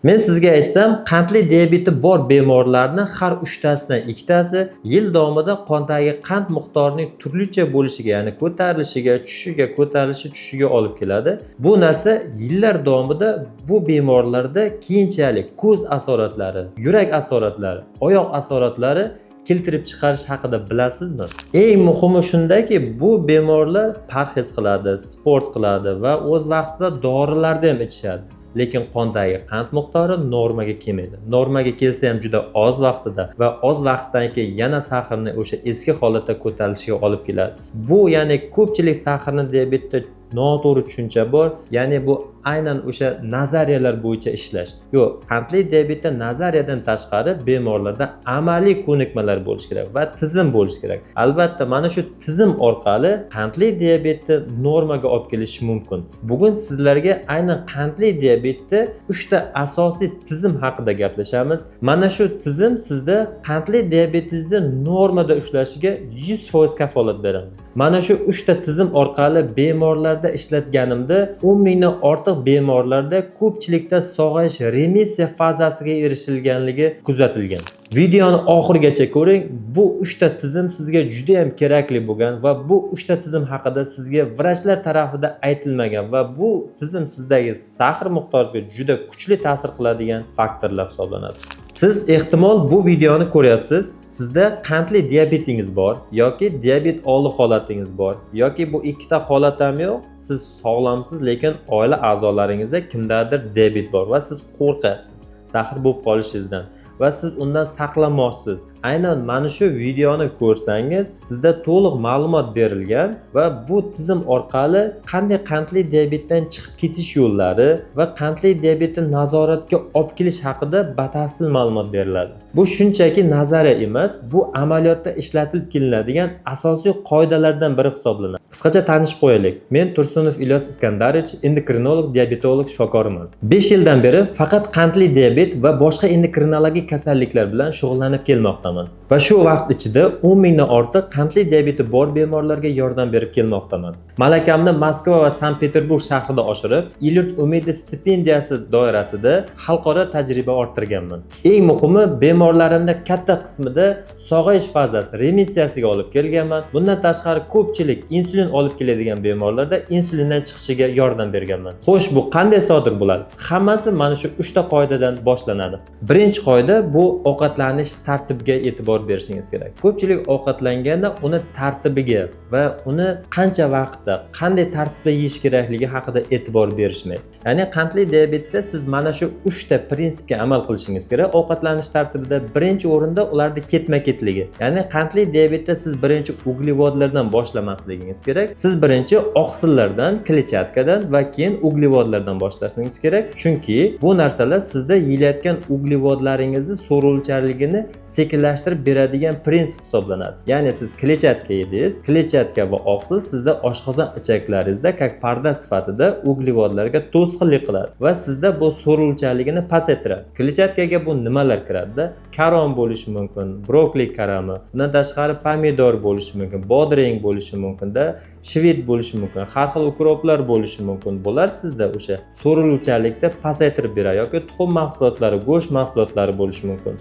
Men sizga aytsam, qandli diabeti bor bemorlarning har 3tasidan 2tasi yil davomida qondagi qand miqdorining turlicha bo'lishiga, ya'ni ko'tarilishiga, tushishiga, ko'tarilishi, tushishiga olib keladi. Bu narsa yillar davomida bu bemorlarda keyinchalik ko'z asoratlari, yurak asoratlari, oyoq asoratlari keltirib chiqarish haqida bilasizmi? Eng muhimi shundaki, bu bemorlar parhez qiladi, sport qiladi va o'z vaqtida dorilarni ham ichishadi. Lekin qondagi qand miqdori normaga kelmaydi. Normaga kelsa ham juda oz vaqtida va oz vaqtdan keyin yana sahrni o'sha eski holatga ko'tarilishiga olib keladi. Bu ya'ni ko'pchilik sahrni diabetda noto'g'ri tushuncha bor. Ya'ni bu aynan o'sha nazariyalar bo'yicha ishlash. Yo'q, qandli diabetda nazariyadan tashqari bemorlarda amaliy ko'nikmalar bo'lishi kerak va tizim bo'lishi kerak. Albatta, mana shu tizim orqali qandli diabetni normaga olib kelish mumkin. Bugun sizlarga aynan qandli diabetda 3ta asosiy tizim haqida gaplashamiz. Mana shu tizim sizda qandli diabetingizni normada ushlashiga 100% kafolat beradi. Mana shu 3ta tizim orqali bemorlarda ishlatganimda 10 mingdan ortiq bemorlarda ko'pchilikda sog'ayish remissiya fazasiga erishilganligi kuzatilgan. Videoni oxirigacha ko'ring. Bu 3ta tizim sizga juda ham kerakli bo'lgan va bu 3ta tizim haqida sizga vrachlar tarafida aytilmagan va bu tizim sizdagi sahr miqdoriga juda kuchli ta'sir qiladigan faktorlar hisoblanadi. Siz ehtimol bu videoni ko'ryapsiz. Sizda qandli diabetingiz bor yoki diabet oldi holatingiz bor yoki bu ikkita holat ham yo'q. Siz sog'lomsiz, lekin oila a'zolaringizda kimdadir diabet bor va siz qo'rqyapsiz sahr bo'lib qolishingizdan va siz undan saqlanmoqchisiz. Aynan mana shu videoni ko'rsangiz, sizda to'liq ma'lumot berilgan va bu tizim orqali qanday qandli diabetdan chiqib ketish yo'llari va qandli diabetni nazoratga olib kelish haqida batafsil ma'lumot beriladi. Bu shunchaki nazariya emas, bu amaliyotda ishlatilib kelinadigan asosiy qoidalardan biri hisoblanadi. Qisqacha tanishib qo'yaylik. Men Tursunov Ilyos Iskandarovich, endokrinolog, diabetolog shifokoriman. 5 yildan beri faqat qandli diabet va boshqa endokrinologik kasalliklar bilan shug'ullanib kelmoqdaman. Va shu vaqt ichida 10 mingdan ortiq qandli diabeti bor bemorlarga yordam berib kelmoqdaman. Malakamni Moskva va Sankt-Peterburg shahrida oshirib, Il-yurt umidi stipendiyasi doirasida xalqaro tajriba orttirganman. Eng muhimi, bemorlarimda katta qismida sog'ayish fazasi remissiyasiga olib kelganman. Bundan tashqari ko'pchilik insulin olib keladigan bemorlarda insulindan chiqishiga yordam berganman. Xo'sh, bu qanday sodir bo'ladi? Hammasi mana shu 3ta qoidadan boshlanadi. Birinchi qoida bu ovqatlanish tartibiga e'tibor berishingiz kerak. Ko'pchilik ovqatlanganda uni tartibiga va uni qancha vaqtda, qanday tartibda yeyish kerakligi haqida e'tibor berishmaydi. Ya'ni qandli diabetda siz mana shu 3ta prinsipga amal qilishingiz kerak. Ovqatlanish tartibida birinchi o'rinda ularni ketma-ketligi. Ya'ni qandli diabetda siz birinchi uglevodlardan boshlamasligingiz kerak. Siz birinchi oqsillardan, kletchatkadan va keyin uglevodlardan boshlashingiz kerak. Chunki bu narsalar sizda yeyilayotgan uglevodlaringizni so'ruvchanligini sekinlashtirib beradigan prinsip hisoblanadi. Ya'ni siz kletchatka yedingiz, kletchatka va oqsil sizda oshqozon ichaklaringizda kak parda sifatida uglevodlarga to'sqinlik qiladi va sizda bu so'ruvchanligini pasaytiradi. Kletchatkaga bu nimalar kiradi? Karom bo'lishi mumkin, brokoli karami, bundan tashqari pomidor bo'lishi mumkin, bodring bo'lishi mumkin-da, shvit bo'lishi mumkin, har xil ukroplar bo'lishi mumkin. Bular sizda o'sha so'ruvchanlikda pasaytirib beradi yoki tuxum mahsulotlari, go'sht mahsulotlari bo'lishi mumkin.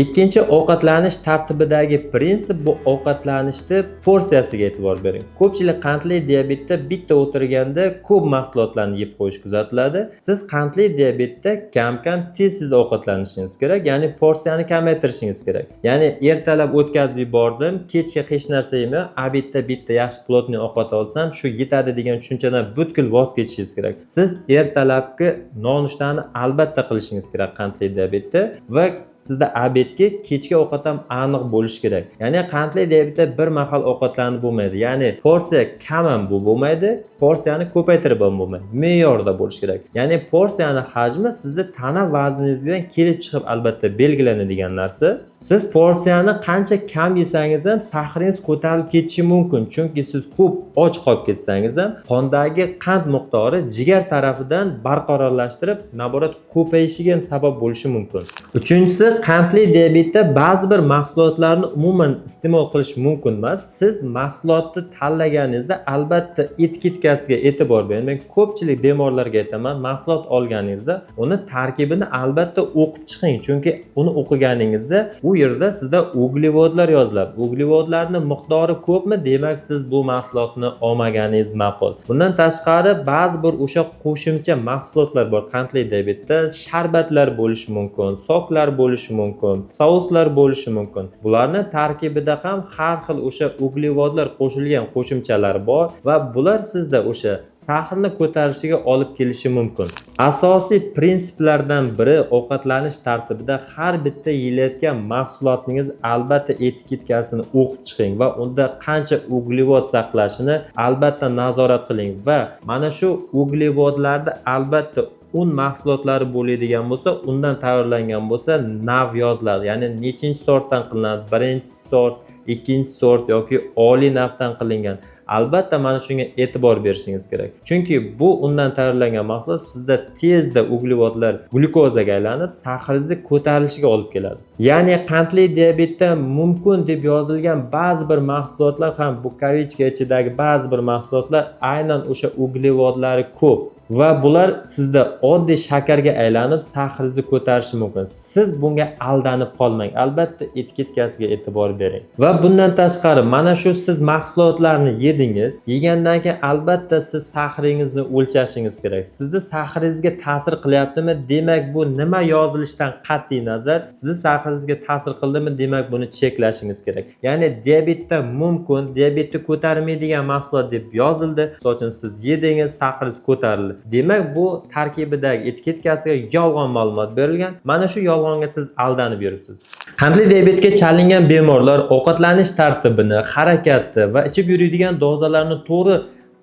Ikkinchi ovqatlanish tartibidagi prinsip bu ovqatlanishda porsiyasiga e'tibor bering. Ko'pchilik qandli diabetda bitta o'tirganda ko'p mahsulotlarni yeb qo'yish kuzatiladi. Siz qandli diabetda kam-kam tez-tez ovqatlanishingiz kerak, ya'ni porsiyani kamaytirishingiz kerak. Ya'ni ertalab o'tkazib yubordim, kechga hech narsa yemay, obedda bitta yaxshi plotniy ovqat olsam, shu yetadi degan tushunchadan butkul voz kechishingiz kerak. Siz ertalabki nonushtani albatta qilishingiz kerak qandli diabetda va sizda obedga kechki ovqat ham aniq bo'lishi kerak. Ya'ni qandli diabetda bir mahal ovqatlanib bo'lmaydi. Ya'ni porsiya kam ham bo'lmaydi, porsiyani ko'paytirib ham bo'lmaydi. Me'yorda bo'lishi kerak. Ya'ni porsiyani hajmi sizda tana vazningizdan kelib chiqib albatta belgilanadigan narsa. Siz porsiyani qancha kam yesangiz ham sahringiz ko'tarilib ketishi mumkin. Chunki siz ko'p och qolib ketsangiz ham qondagi qand miqdori jigar tarafidan barqarorlashtirib, naborat ko'payishiga ham sabab bo'lishi mumkin. Uchinchisi, qandli diabetda ba'zi bir mahsulotlarni umuman iste'mol qilish mumkin emas. Siz mahsulotni tanlaganingizda albatta etiketkasiga e'tibor bering. Men ko'pchilik bemorlarga aytaman, mahsulot olganingizda uni tarkibini albatta o'qib chiqing. Chunki uni o'qiganingizda u yerda sizda uglevodlar yoziladi. Uglevodlarning miqdori ko'pmi? Demak, siz bu mahsulotni olmaganingiz ma'qul. Bundan tashqari ba'zi bir o'sha qo'shimcha mahsulotlar bor qandli diabetda. Sharbatlar bo'lishi mumkin, soklar bo'lishi mumkin, souslar bo'lishi mumkin. Bularning tarkibida ham har xil o'sha uglevodlar qo'shilgan qo'shimchalar bor va bular sizda o'sha sahrni ko'tarishiga olib kelishi mumkin. Asosiy prinsiplardan biri ovqatlanish tartibida har bitta yeyayotgan mahsulotingiz albatta etiketkasini o'qib chiqing va unda qancha uglevod saqlashini albatta nazorat qiling va mana shu uglevodlarda albatta un mahsulotlari bo'ladigan bo'lsa, undan tayyorlangan bo'lsa, nav yoziladi. Ya'ni nechinchi sortdan qilinadi, birinchi sort, ikkinchi sort yoki oliy navdan qilingan. Albatta mana shunga e'tibor berishingiz kerak. Chunki bu undan tayyorlangan mahsulot sizda tezda uglevodlar glyukozaga aylanib, sahringizni ko'tarilishiga olib keladi. Ya'ni qandli diabetda mumkin deb yozilgan ba'zi bir mahsulotlar ham bu kavichka ichidagi ba'zi bir mahsulotlar aynan o'sha uglevodlari ko'p. Va bular sizda oddiy shakarga aylanib sahringizni ko'tarishi mumkin. Siz bunga aldanib qolmang. Albatta etiketkasiga e'tibor bering. Va bundan tashqari mana shu siz mahsulotlarni yedingiz, yegandan keyin albatta siz sahringizni o'lchashingiz kerak. Sizni sahringizga ta'sir qilyaptimi? Demak bu nima yozilishidan qat'iy nazar sizni sahringizga ta'sir qildimi? Demak buni cheklashingiz kerak. Ya'ni diabetda mumkin, diabetni ko'tarmaydigan mahsulot deb yozildi. Misol uchun siz yedingiz, sahringiz ko'tarildi. Demak bu tarkibidagi etiketkasiga yolg'on ma'lumot berilgan. Mana shu yolg'onga siz aldanib yuribsiz. Qandli diabetga chalingan bemorlar ovqatlanish tartibini, harakatni va ichib yuradigan dozalarni to'g'ri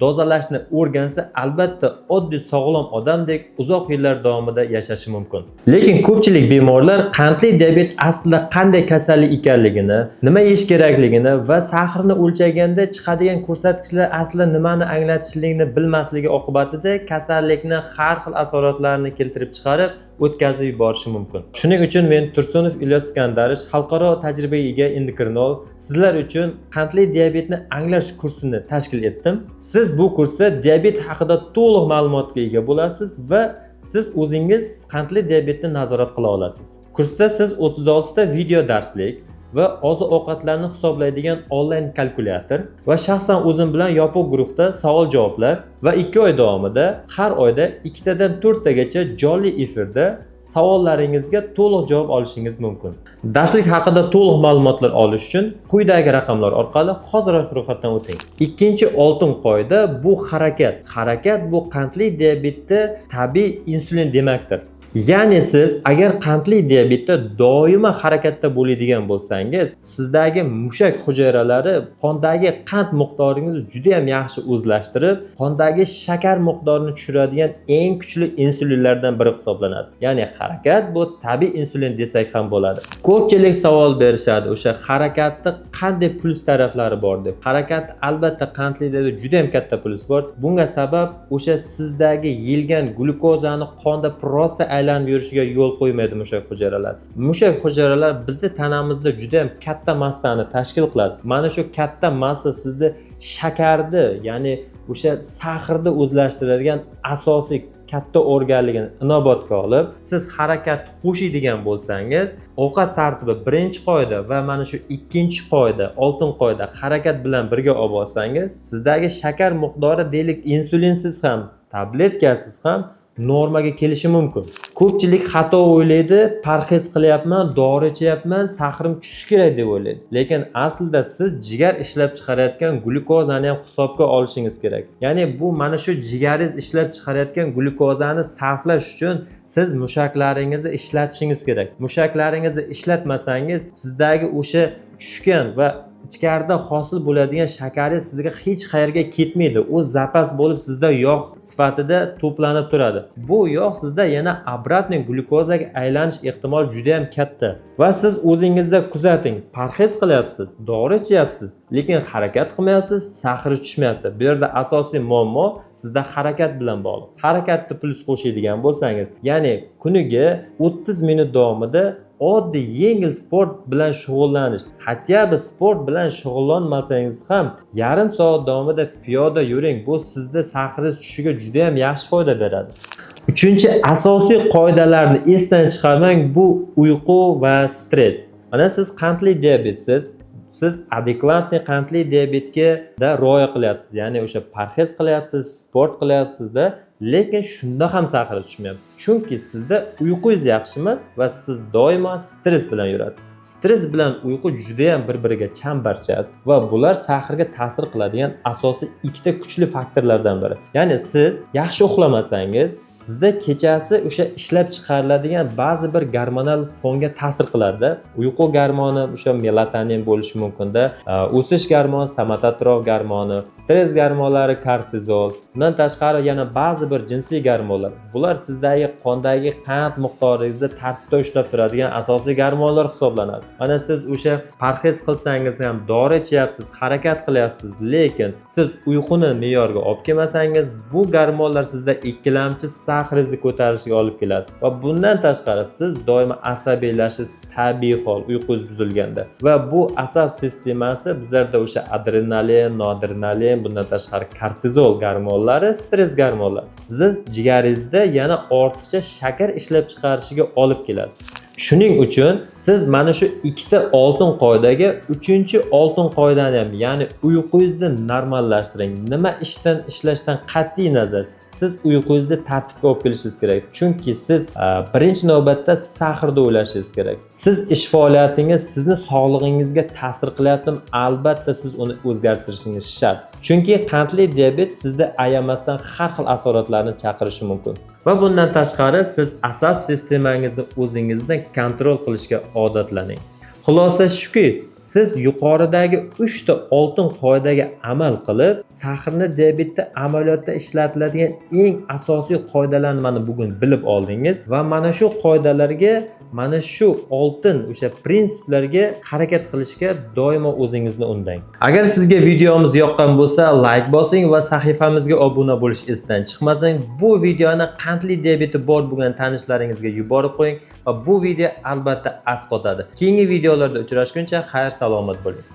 dozalashni o'rgansa, albatta oddiy sog'lom odamdek uzoq yillar davomida yashashi mumkin. Lekin ko'pchilik bemorlar qandli diabet aslida qanday kasallik ekanligini, nima yeyish kerakligini va sahrni o'lchaganda chiqadigan ko'rsatkichlar aslida nimani anglatishligini bilmasligi oqibatida kasallikni har xil asoratlarini keltirib chiqarib o'tkazib yuborishi mumkin. Shuning uchun men Tursunov Ilyos Iskandarovich xalqaro tajribaga ega endokrinolog sizlar uchun qandli diabetni anglash kursini tashkil etdim. Siz bu kursda diabet haqida to'liq ma'lumotga ega bo'lasiz va siz o'zingiz qandli diabetni nazorat qila olasiz. Kursda siz 36 ta video darslik va oziq-ovqatlarni hisoblaydigan onlayn kalkulyator va shaxsan o'zim bilan yopiq guruhda savol-javoblar va 2 oy davomida har oyda 2 tadan 4 tagacha jonli efirda savollaringizga to'liq javob olishingiz mumkin. Darslik haqida to'liq ma'lumotlar olish uchun quyidagi raqamlar orqali hoziroq ro'yxatdan o'ting. Ikkinchi oltin qoida bu harakat. Harakat bu qandli diabetda tabiiy insulin demakdir. Ya'ni siz agar qandli diabetda doimo harakatda bo'ladigan bo'lsangiz, sizdagi mushak hujayralari qondagi qand miqdoringizni juda ham yaxshi o'zlashtirib, qondagi shakar miqdorini tushiradigan eng kuchli insulinlardan biri hisoblanadi. Ya'ni harakat bu tabiiy insulin desak ham bo'ladi. Ko'pchilik savol berishadi, o'sha harakatning qanday plus taraflari bor deb. Harakat albatta qandlida juda ham katta plus bor. Bunga sabab o'sha sizdagi yeyilgan glyukozani qonda prosta aylanib yurishiga yo'l qo'ymaydi mushak hujayralar. Mushak hujayralar bizning tanamizda juda ham katta massani tashkil qiladi. Mana shu katta massa sizda shakarni, ya'ni o'sha sahrni o'zlashtiradigan asosiy katta organligini inobatga olib, siz harakat qo'shadigan bo'lsangiz, ovqat tartibi birinchi qoida va mana shu ikkinchi qoida, oltin qoida harakat bilan birga olib olsangiz, sizdagi shakar miqdori deylik insulinsiz ham, tabletkasiz ham normaga kelishi mumkin. Ko'pchilik xato o'ylaydi, parhez qilyapman, dori ichyapman, sahrim tushishi kerak deb o'ylaydi. Lekin aslida siz jigar ishlab chiqarayotgan glyukozani ham hisobga olishingiz kerak. Ya'ni bu mana shu jigaringiz ishlab chiqarayotgan glyukozani sarflash uchun siz mushaklaringizni ishlatishingiz kerak. Mushaklaringizni ishlatmasangiz, sizdagi o'sha tushgan va ichkarida hosil bo'ladigan shakaringiz sizga hech qayerga ketmaydi. U zapas bo'lib sizda yog' sifatida to'planib turadi. Bu yog' sizda yana obratniy glyukozaga aylanish ehtimoli juda ham katta. Va siz o'zingizda kuzating, parhez qilyapsiz, dori ichyapsiz, lekin harakat qilmayapsiz, sahri tushmayapti. Bu yerda asosiy muammo sizda harakat bilan bog'liq. Harakatni plus qo'shadigan bo'lsangiz, ya'ni kuniga 30 minut davomida oddiy yengil sport bilan shug'ullanish, hatto bir sport bilan shug'ullanmasangiz ham yarim soat davomida piyoda yuring. Bu sizda sahringiz tushishiga juda ham yaxshi foyda beradi. Uchinchi asosiy qoidalarni esdan chiqarmang, bu uyqu va stress. Mana siz qandli diabetsiz, siz adekvatniy qandli diabetga rioya qilyapsiz, ya'ni o'sha parhez qilyapsiz, sport qilyapsiz-da, lekin shunda ham sahringiz tushmayapti. Chunki sizda uyqungiz yaxshi emas va siz doimo stress bilan yurasiz. Stress bilan uyqu juda ham bir-biriga chambarchas va bular sahrga ta'sir qiladigan asosiy ikkita kuchli faktorlardan biri. Ya'ni siz yaxshi uxlamasangiz, sizda kechasi o'sha ishlab chiqariladigan ba'zi bir gormonal fonga ta'sir qiladi. Uyqu gormoni o'sha melatonin bo'lishi mumkin-da, o'sish gormoni, somatotrop gormoni, stress gormonlari kortizol, bundan tashqari yana ba'zi bir jinsiy gormonlar. Bular sizdagi qondagi qand miqdoringizni tartibda ushlab turadigan asosiy gormonlar hisoblanadi. Mana siz o'sha parhez qilsangiz ham, dori ichyapsiz, harakat qilyapsiz, lekin siz uyquni me'yorga olib kelmasangiz, bu gormonlar sizda ikkilamchi sahringizni ko'tarishiga olib keladi. Va bundan tashqari siz doimo asabiylashish tabiiy hol uyqungiz buzilganda. Va bu asab sistemasi bizlarda o'sha adrenalin, noradrenalin, bundan tashqari kortizol gormonlari, stress gormonlari siz jigaringizda yana ortiqcha shakar ishlab chiqarishiga olib keladi. Shuning uchun siz mana shu ikkita oltin qoidaga uchinchi oltin qoidani ham, ya'ni uyqungizni normallashtiring. Nima ishlashdan qat'iy nazar siz uyqungizni tartibga olib kelishingiz kerak. Chunki siz birinchi navbatda sahrda o'ylashingiz kerak. Siz ish faoliyatingiz sizni sog'lig'ingizga ta'sir qilyaptimi? Albatta siz uni o'zgartirishingiz shart. Chunki qandli diabet sizda ayamasdan har xil asoratlarni chaqirishi mumkin. Va bundan tashqari siz asab sistemangizni o'zingizdan kontrol qilishga odatlaning. Xulosa shuki, siz yuqoridagi 3 ta oltin qoidaga amal qilib, sahrni diabetda amaliyotda ishlatiladigan eng asosiy qoidalarni mana bugun bilib oldingiz va mana shu qoidalarga, mana shu oltin o'sha prinsiplarga harakat qilishga doimo o'zingizni undang. Agar sizga videomiz yoqqan bo'lsa, like bosing va sahifamizga obuna bo'lish esdan chiqmasin. Bu videoni qandli diabeti bor bo'lgan tanishlaringizga yuborib qo'ying va bu video albatta asqotadi. Keyingi videolarda uchrashguncha xayr salomat bo'ling.